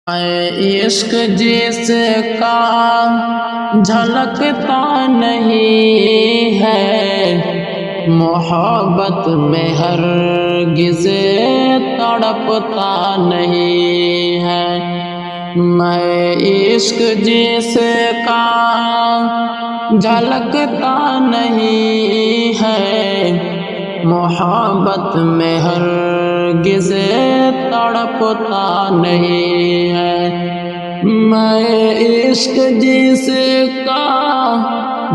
عشق جس کا جھلکتا نہیں ہے، محبت میں ہرگز تڑپتا نہیں ہے۔ میں عشق جس کا جھلکتا نہیں ہے، محبت میں ہرگز تڑپتا نہیں ہے۔ میں عشق جس کا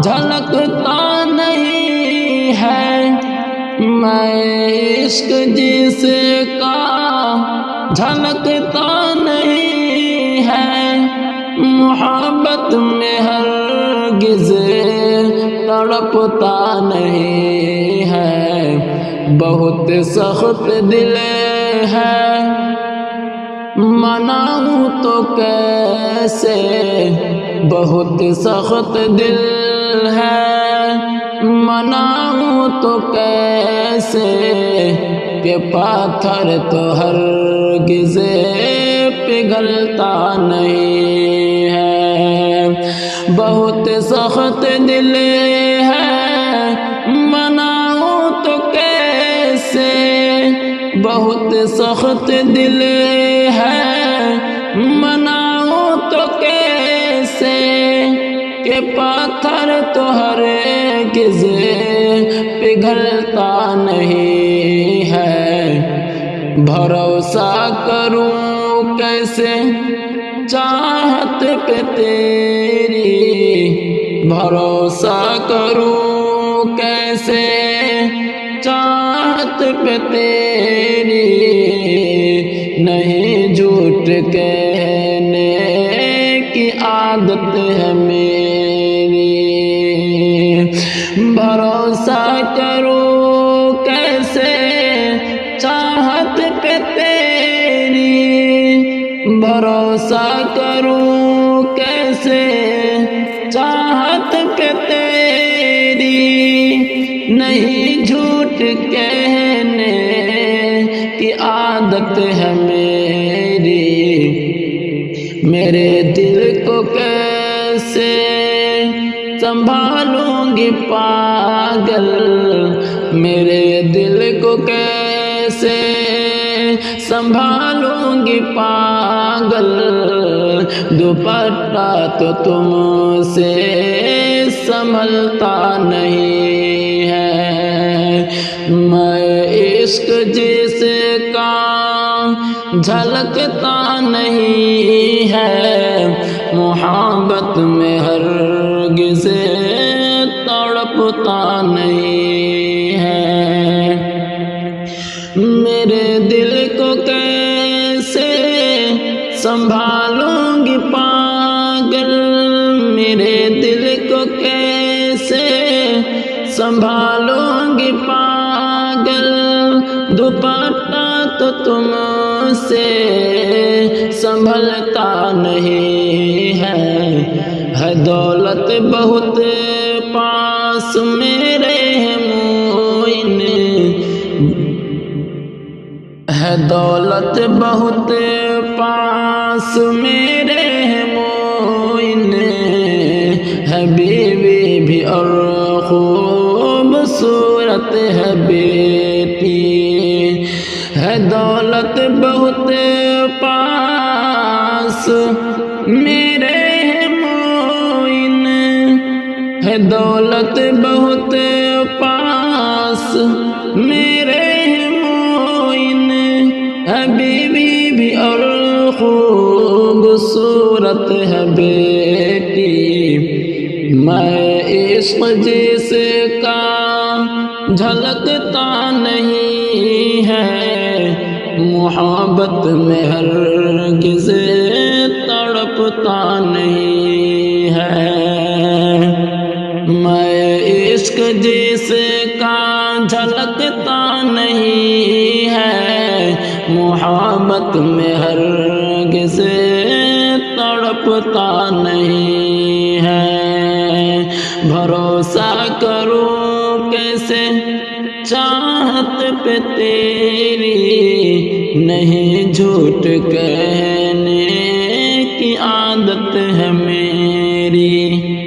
جھلکتا نہیں ہے، میں عشق جس کا جھلکتا نہیں ہے، محبت میں ہرگز تڑپتا نہیں ہے۔ بہت سخت دل ہے، مناؤں تو کیسے، بہت سخت دل ہے، مناؤں تو کیسے، کہ پاتھر تو ہرگز پگھلتا نہیں ہے۔ بہت سخت دل ہے، مناؤں تو کیسے، بہت سخت دل ہے، مناؤں تو کیسے، کہ پاتھر تو ہرگز پگھلتا نہیں ہے۔ بھروسہ کروں کیسے چاہت پہ تیری، بھروسہ کروں کیسے چاہت پہ تیری، نہیں جھوٹ کہنے کی عادت ہے میری۔ بھروسہ کروں کیسے چاہت پہ تیری، بھروسہ کروں کیسے چاہت پہ تیری، نہیں جھوٹ کہنے کی عادت ہے میری۔ میرے دل کو کیسے سنبھالوں گی پاگل، میرے دل کو کیسے سنبھالوں گی پاگل، دوپٹہ تو تم سے سنبھلتا نہیں ہے۔ میں عشق جس کا جھلکتا نہیں ہے، محبت میں ہرگز تڑپتا نہیں ہے۔ میرے دل کو کیسے سنبھالوں گی پاگل، میرے دل کو کیسے سنبھالوں گی پاگل، دوپٹہ تو تم سے سنبھلتا نہیں ہے۔ دولت بہت پاس میرے ہے موئن، ہے دولت بہت پاس میرے ہے موئن، ہے بیوی بھی اور خوبصورت ہے بیٹی، ہے دولت بہت پاس میرے ہے موئن، ہے دولت بہت پاس میرے ہے موئن، ہے بیوی بھی اور خوبصورت ہے بیٹی۔ میں عشق جس کا جھلکتا نہیں ہے، محبت میں ہرگز تڑپتا نہیں ہے۔ میں عشق جس کا جھلکتا نہیں ہے، محبت میں ہرگز تڑپتا نہیں ہے۔ بھروسہ کروں کیسے چاہت پہ تیری، نہیں جھوٹ کہنے چاہت ہے میری